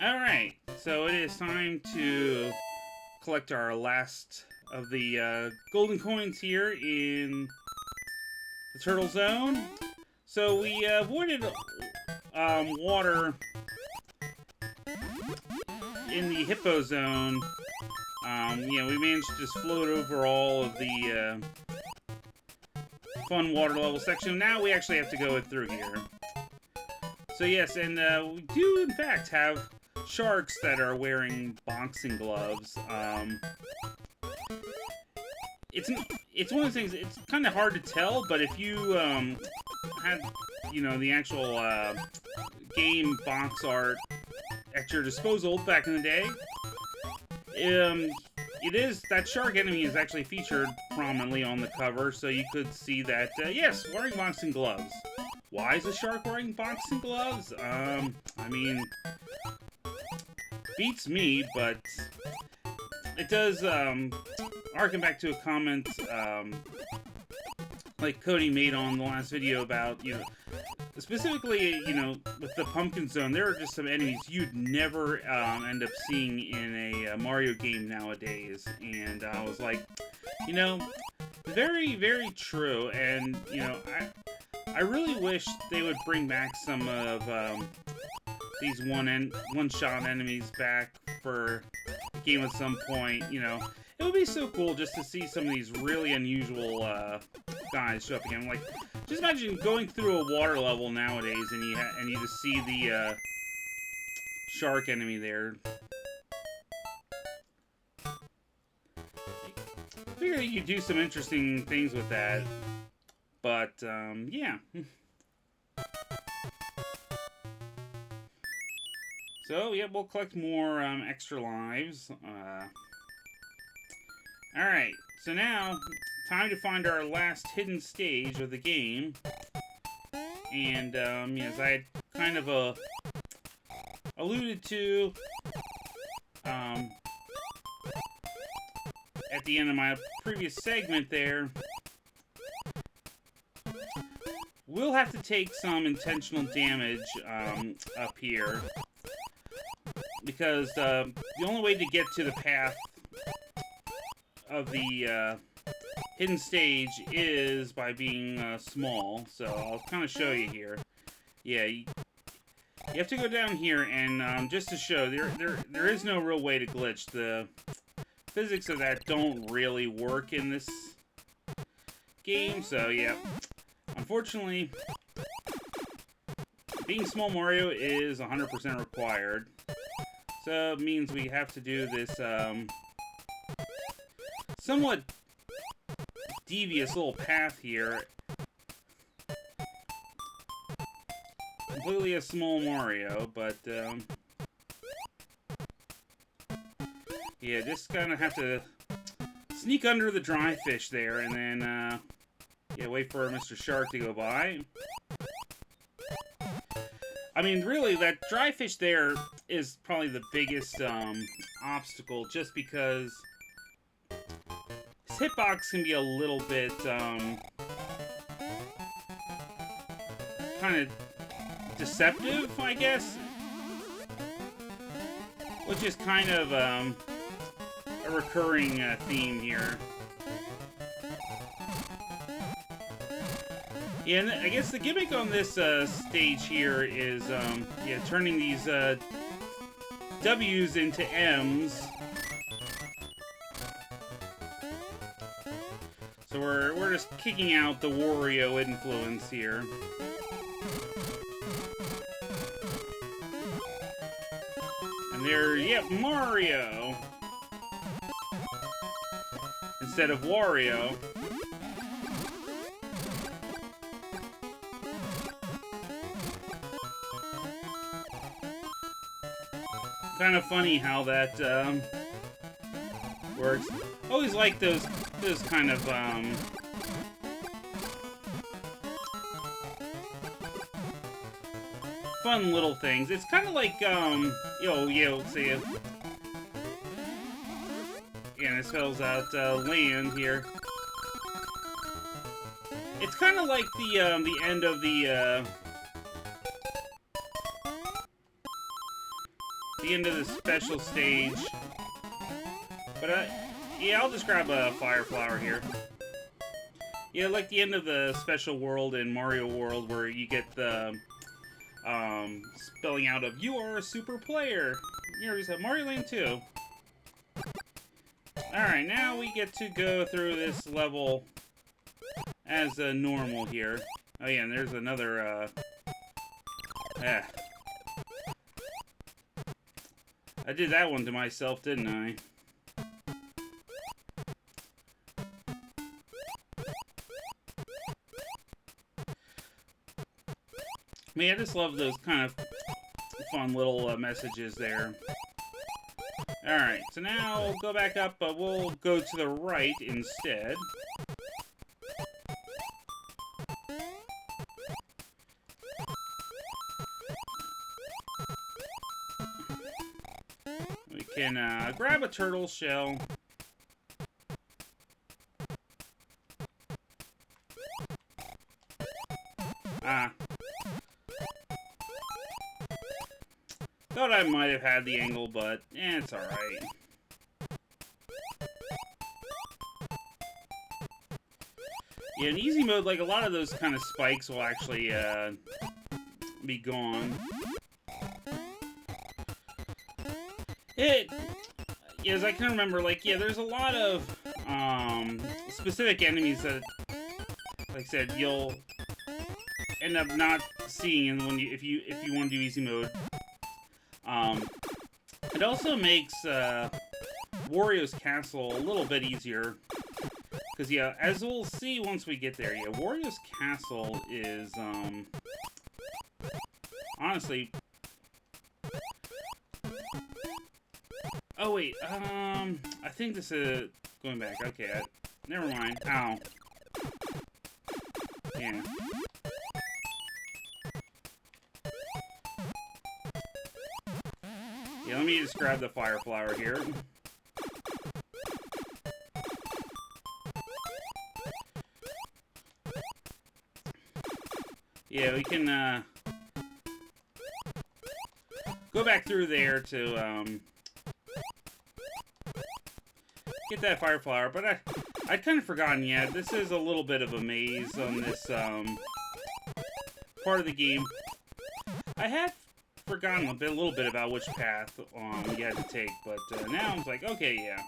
Alright, so it is time to collect our last of the golden coins here in the Turtle Zone. So we avoided water in the Hippo Zone. We managed to just float over all of the fun water level section. Now we actually have to go through here. So yes, and we do in fact have sharks that are wearing boxing gloves. It's one of the things. It's kind of hard to tell, but if you had the actual game box art at your disposal back in the day, that shark enemy is actually featured prominently on the cover, so you could see that yes, wearing boxing gloves. Why is a shark wearing boxing gloves? I mean, beats me, but it does harken back to a comment like Cody made on the last video about, specifically, with the Pumpkin Zone, there are just some enemies you'd never end up seeing in a Mario game nowadays, and I was like, very, very true, and, I really wish they would bring back some of these one-shot enemies back for the game at some point. It would be so cool just to see some of these really unusual guys show up again. Like, just imagine going through a water level nowadays and you just see the shark enemy there. I figure you could do some interesting things with that. But, yeah. So, yeah, we'll collect more extra lives. Alright, so now, time to find our last hidden stage of the game. And, as I had kind of alluded to at the end of my previous segment there, we'll have to take some intentional damage up here, because the only way to get to the path of the hidden stage is by being small. So I'll kind of show you here. Yeah, you have to go down here, and just to show, there is no real way to glitch. The physics of that don't really work in this game, so yeah. Unfortunately, being small Mario is 100% required. So it means we have to do this somewhat devious little path here. Completely a small Mario, but yeah, just kind of have to sneak under the dry fish there, and then yeah, wait for Mr. Shark to go by. I mean, really, that dry fish there is probably the biggest obstacle, just because his hitbox can be a little bit kind of deceptive, I guess, which is kind of a recurring theme here. Yeah, and I guess the gimmick on this stage here is, yeah, turning these W's into M's. So we're just kicking out the Wario influence here. And there, yep, Mario instead of Wario. Kind of funny how that works. Always like those kind of fun little things. It's kind of like say and it spells out land here. It's kind of like the end of the the end of the special stage. But, yeah, I'll just grab a fire flower here. Yeah, like the end of the special world in Mario World where you get the spelling out of, "You are a super player." You already said Mario Land 2. Alright, now we get to go through this level as normal here. Oh yeah, and there's another, I did that one to myself, didn't I? I mean, I just love those kind of fun little messages there. Alright, so now we'll go back up, but we'll go to the right instead. We can grab a turtle shell. Thought I might have had the angle, but it's alright. Yeah, in easy mode, like, a lot of those kind of spikes will actually be gone. Yeah, as I can remember, like, yeah, there's a lot of specific enemies that, like I said, you'll end up not seeing when if you want to do easy mode. It also makes Wario's castle a little bit easier. Because, yeah, as we'll see once we get there, yeah, Wario's castle is, honestly... Oh, wait, I think this is... Going back, okay, never mind. Ow. Yeah. Yeah, let me just grab the fire flower here. Yeah, we can, go back through there to, get that fire flower, but I'd kind of forgotten, yeah, this is a little bit of a maze on this, part of the game. I had forgotten a little bit about which path, you had to take, but, now I'm like, okay, yeah.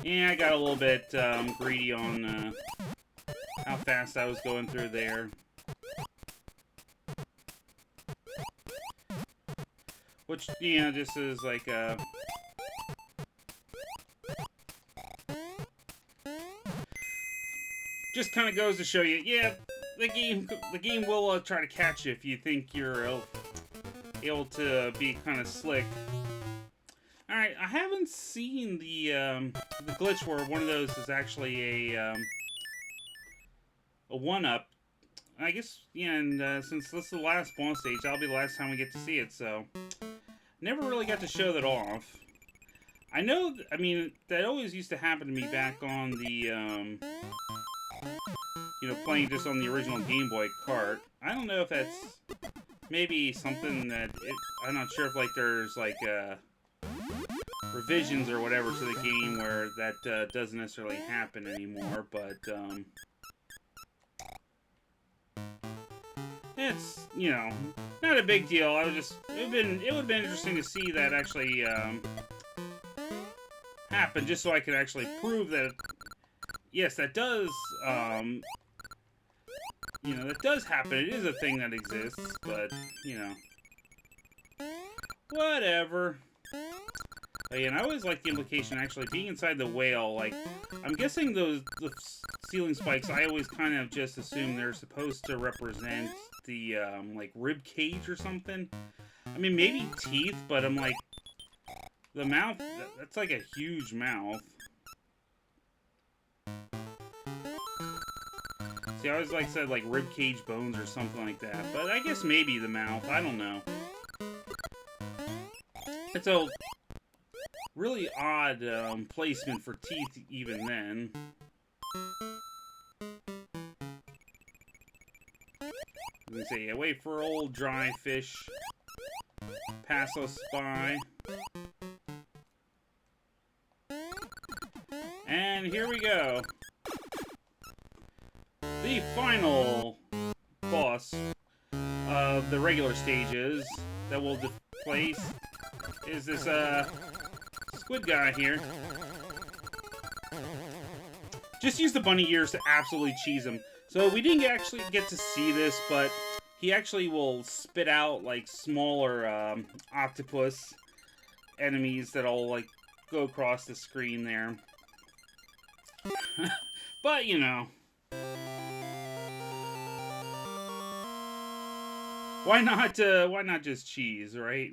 Yeah, I got a little bit greedy on how fast I was going through there. Which, you know, just is like just kind of goes to show you, yeah, the game will try to catch you if you think you're able to be kind of slick. Alright, I haven't seen the glitch where one of those is actually a 1-up. I guess, yeah, and since this is the last boss stage, that'll be the last time we get to see it, so... Never really got to show that off. I know, I mean, that always used to happen to me back on the, you know, playing just on the original Game Boy cart. I don't know if that's maybe something that, I'm not sure if, like, there's, like, revisions or whatever to the game where that doesn't necessarily happen anymore, but it's, you know, not a big deal. I was just, it would have been interesting to see that actually happen, just so I could actually prove that, yes, that does, you know, that does happen. It is a thing that exists, but, you know, whatever. And I always like the implication, actually, being inside the whale, like, I'm guessing the ceiling spikes, I always kind of just assume they're supposed to represent the, like, rib cage or something. I mean, maybe teeth, but I'm like, the mouth, that's like a huge mouth. See, I always, like, said, like, rib cage bones or something like that, but I guess maybe the mouth, I don't know. And so... really odd placement for teeth even then. We say, yeah, wait for old dry fish. Pass us by. And here we go. The final boss of the regular stages that will place is this squid guy here. Just use the bunny ears to absolutely cheese him. So we didn't actually get to see this, but he actually will spit out like smaller octopus enemies that'll like go across the screen there. But you know, why not just cheese, right?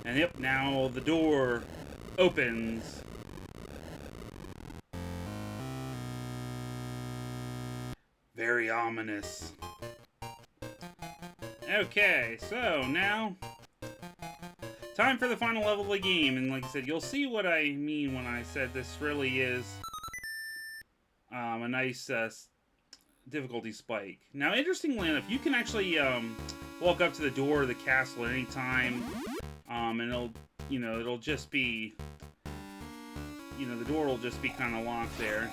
And yep, now the door opens. Very ominous. Okay, so now time for the final level of the game, and like I said, you'll see what I mean when I said this really is a nice difficulty spike. Now, interestingly enough, you can actually walk up to the door of the castle at any time, and it'll just be, the door will just be kind of locked there.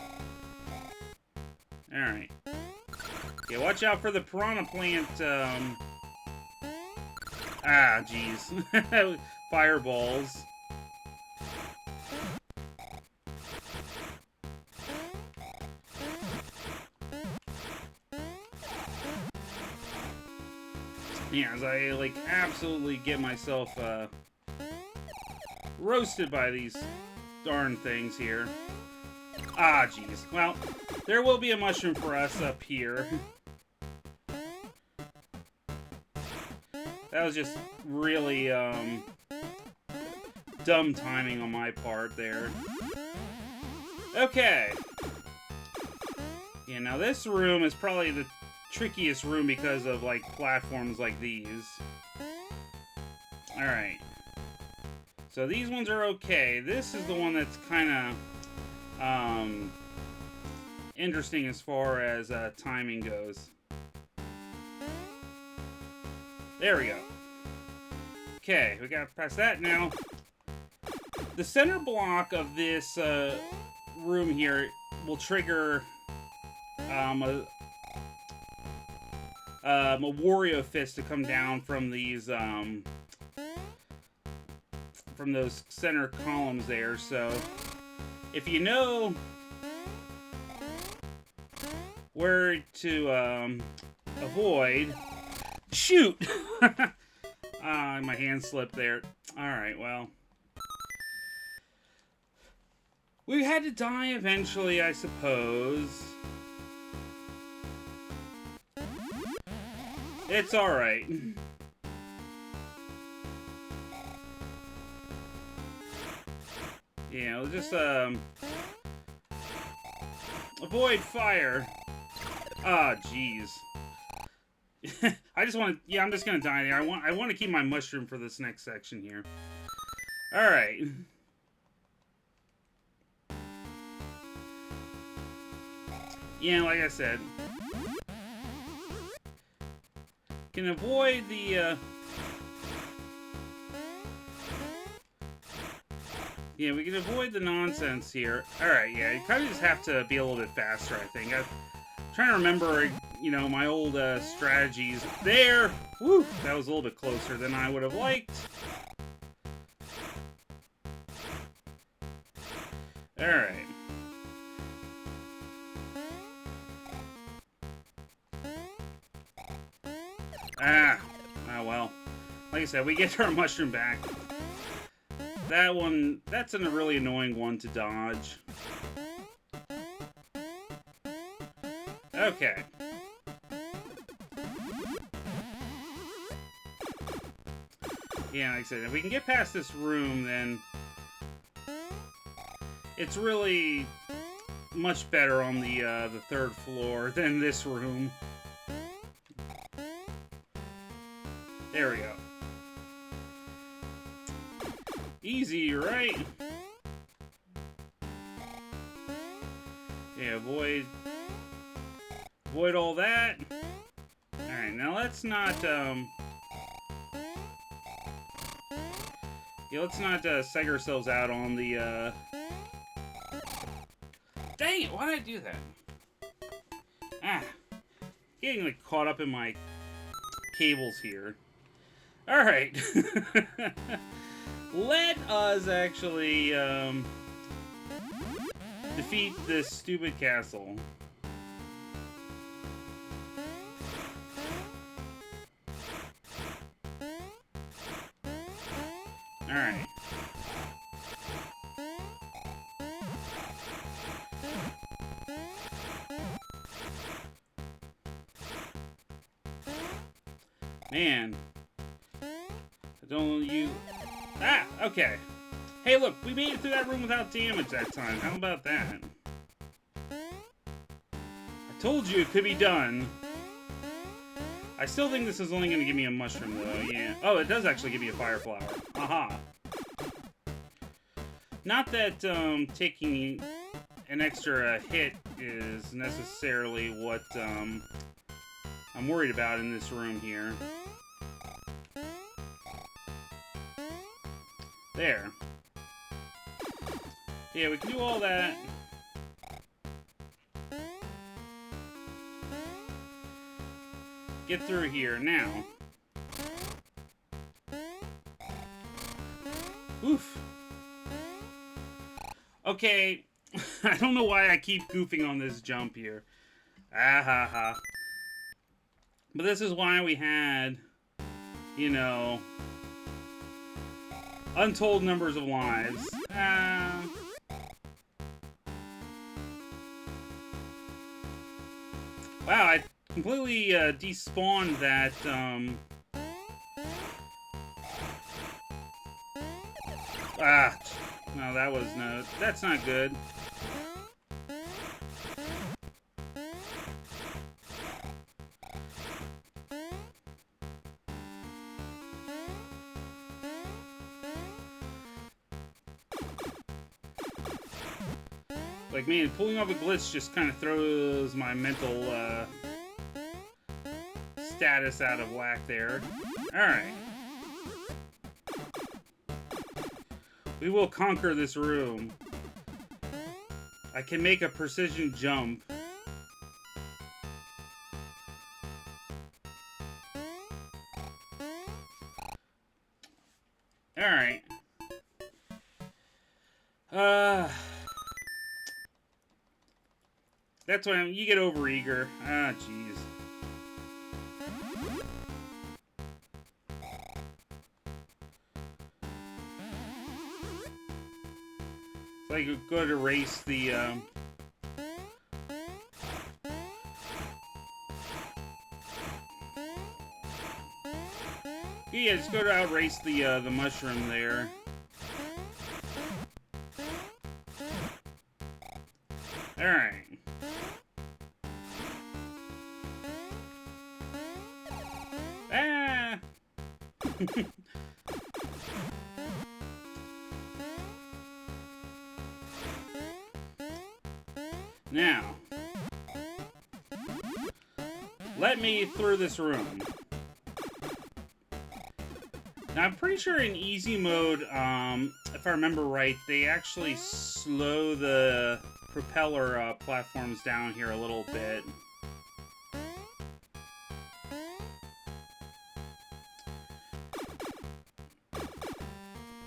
All right. Yeah, watch out for the piranha plant. Jeez. Fireballs. Yeah, as I, like, absolutely get myself, roasted by these darn things here. Ah, jeez. Well, there will be a mushroom for us up here. That was just really, dumb timing on my part there. Okay. Yeah, now this room is probably the trickiest room because of, like, platforms like these. Alright. So these ones are okay. This is the one that's kind of, interesting as far as, timing goes. There we go. Okay, we got past that now. The center block of this room here will trigger a Wario fist to come down from these from those center columns there. So if you know where to avoid. Shoot! My hand slipped there. Alright, well. We had to die eventually, I suppose. It's alright. Yeah, we'll just, avoid fire. Ah, jeez. I just want to... Yeah, I'm just going to die there. I want to keep my mushroom for this next section here. Alright. Yeah, like I said. Can avoid the... Yeah, we can avoid the nonsense here. Alright, yeah, you kind of just have to be a little bit faster, I think. I'm trying to remember... my old strategies there. Woo! That was a little bit closer than I would have liked. Alright. Well. Like I said, we get our mushroom back. That one, that's a really annoying one to dodge. Okay. Yeah, like I said, if we can get past this room, then it's really much better on the third floor than this room. There we go. Easy, right? Yeah, avoid all that. Alright, now let's not, yeah, let's not, seg ourselves out on the, Dang it, why did I do that? Ah. Getting, like, caught up in my cables here. Alright. Let us actually, defeat this stupid castle. Alright. Man. Don't you... Ah! Okay. Hey, look, we made it through that room without damage that time. How about that? I told you it could be done. I still think this is only going to give me a mushroom, though. Yeah. Oh, it does actually give me a fire flower. Aha. Not that taking an extra hit is necessarily what I'm worried about in this room here. There. Yeah, we can do all that. Get through here now. Oof. Okay, I don't know why I keep goofing on this jump here. Ah ha ha. But this is why we had, you know, untold numbers of lives. Wow, I completely despawned that, no, that was no... That's not good. Like, man, pulling off a glitch just kind of throws my mental, status out of whack there. Alright. We will conquer this room. I can make a precision jump. Alright. That's why you get overeager. Ah, jeez. So I could go to race the, yeah, just go to outrace the mushroom there. Alright. Ah! Now, let me through this room. Now, I'm pretty sure in easy mode, if I remember right, they actually slow the propeller platforms down here a little bit.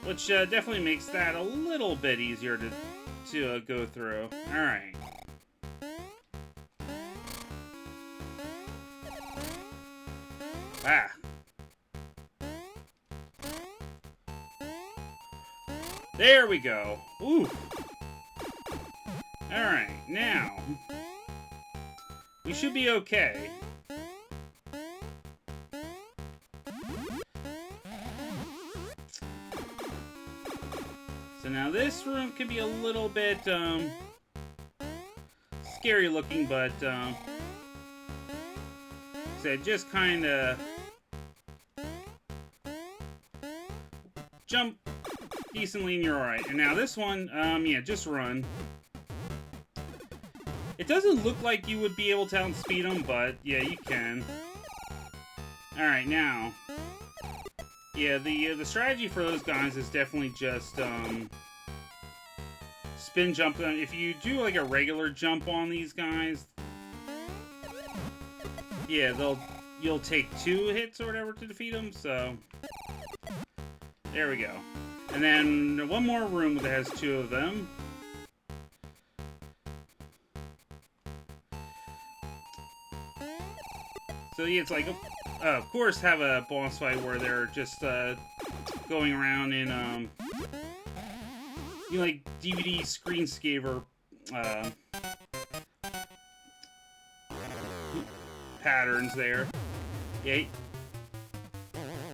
Which definitely makes that a little bit easier to go through. Alright. Ah. There we go. Ooh. Alright, now. We should be okay. So now this room can be a little bit, scary looking, but, so just kinda jump, decently and you're alright. And now this one, yeah, just run. It doesn't look like you would be able to outspeed them, but yeah, you can. Alright, now. Yeah, the strategy for those guys is definitely just, spin jump them. If you do like a regular jump on these guys, yeah, you'll take 2 hits or whatever to defeat them, so there we go. And then one more room that has 2 of them. So yeah, it's like, of course, have a boss fight where they're just going around in you know, like DVD screensaver patterns there. Yeah.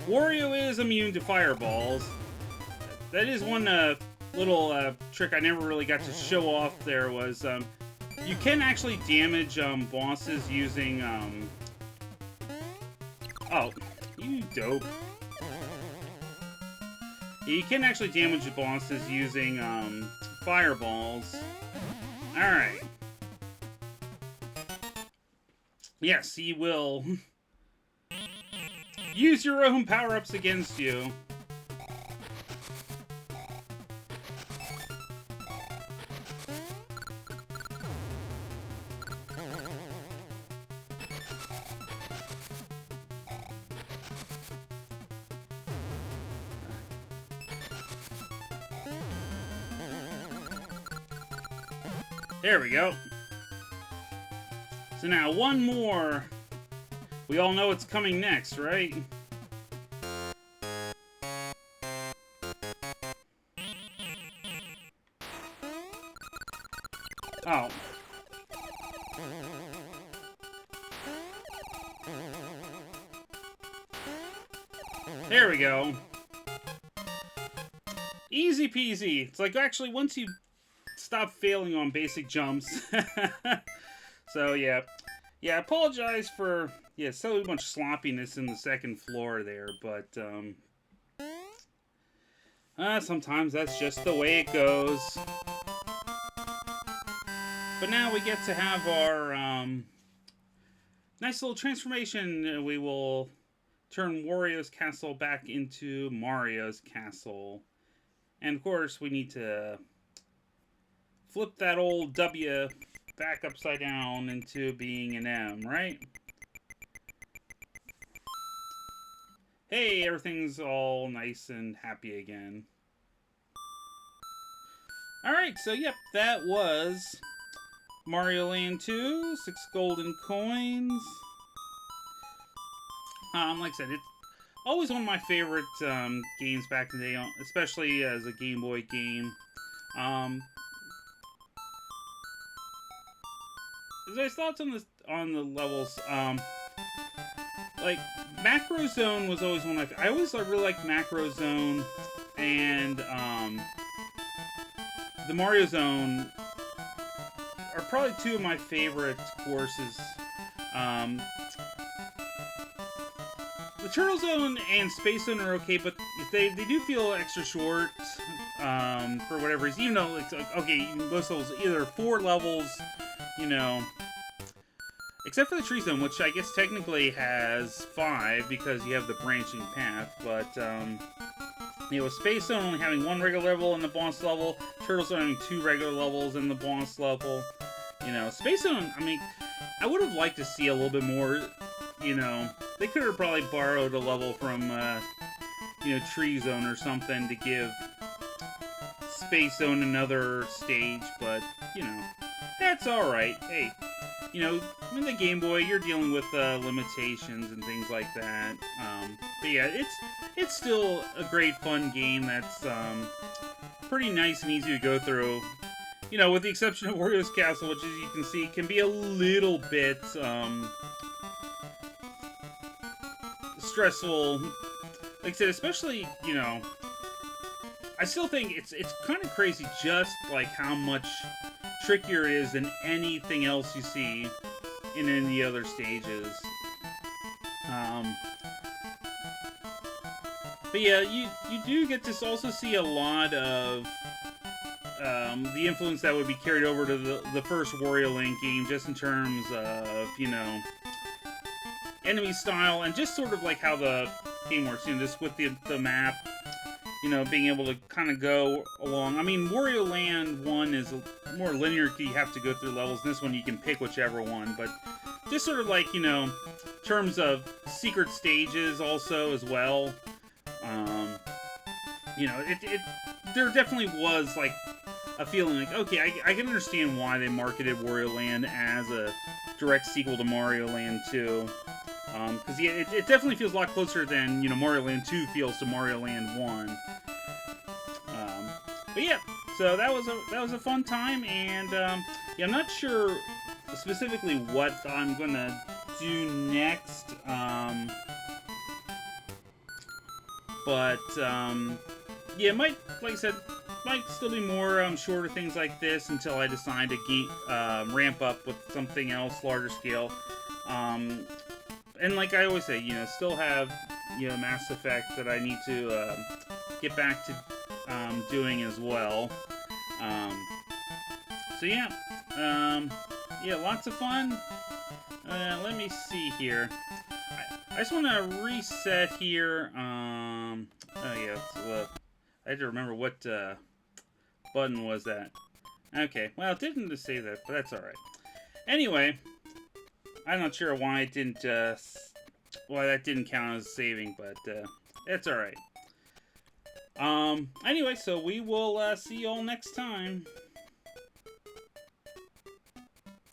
Wario is immune to fireballs. That is one little trick I never really got to show off there was you can actually damage bosses using oh, you dope. You can actually damage the bosses using fireballs. Alright. Yes, he will use your own power-ups against you. There we go. So now, one more. We all know what's coming next, right? Oh. There we go. Easy peasy. It's like, actually, once you stop failing on basic jumps. So, yeah. Yeah, I apologize for, yeah, so much sloppiness in the second floor there, but, sometimes that's just the way it goes. But now we get to have our, nice little transformation. We will turn Wario's castle back into Mario's castle. And, of course, we need to flip that old W back upside down into being an M, right? Hey, everything's all nice and happy again. Alright, so yep, that was Mario Land 2, 6 golden coins. Like I said, it's always one of my favorite games back in the day, especially as a Game Boy game. There's thoughts on the levels. Like Macro Zone was always one of my. I always really liked Macro Zone, and the Mario Zone are probably 2 of my favorite courses. The Turtle Zone and Space Zone are okay, but they do feel extra short for whatever reason. Even though it's like, okay, most levels either 4 levels, you know, except for the Tree Zone, which I guess technically has 5 because you have the branching path. But you know, Space Zone only having 1 regular level in the boss level, Turtle Zone having 2 regular levels in the boss level. You know, Space Zone, I mean, I would have liked to see a little bit more. You know, they could have probably borrowed a level from, you know, Tree Zone or something to give Space Zone another stage, but, you know, that's alright. Hey, you know, in the Game Boy, you're dealing with limitations and things like that. But yeah, it's still a great fun game that's pretty nice and easy to go through. You know, with the exception of Wario's Castle, which, as you can see, can be a little bit stressful. Like I said, especially, you know, I still think it's kind of crazy just like how much trickier it is than anything else you see in any of the other stages. But But yeah, you do get to also see a lot of the influence that would be carried over to the first Wario Land game, just in terms of, you know, enemy style, and just sort of like how the game works, you know, just with the map, you know, being able to kind of go along. I mean, Wario Land 1 is more linear, you have to go through levels. In this one, you can pick whichever one, but just sort of like, you know, in terms of secret stages also as well. You know, there definitely was, like, a feeling like, okay, I can understand why they marketed Wario Land as a direct sequel to Mario Land 2. Because, yeah, it definitely feels a lot closer than, you know, Mario Land 2 feels to Mario Land 1. But yeah, so that was a fun time, and yeah, I'm not sure specifically what I'm gonna do next. But yeah, might, like I said, might still be more shorter things like this until I decide to ramp up with something else larger scale. And like I always say, you know, still have, you know, Mass Effect that I need to get back to doing as well. So yeah, yeah, lots of fun. Let me see here. I just want to reset here. Oh yeah, I had to remember what button was that. Okay, well, it didn't just say that, but that's all right. Anyway, I'm not sure why it didn't, why that didn't count as saving, but it's all right. Anyway, so we will see you all next time.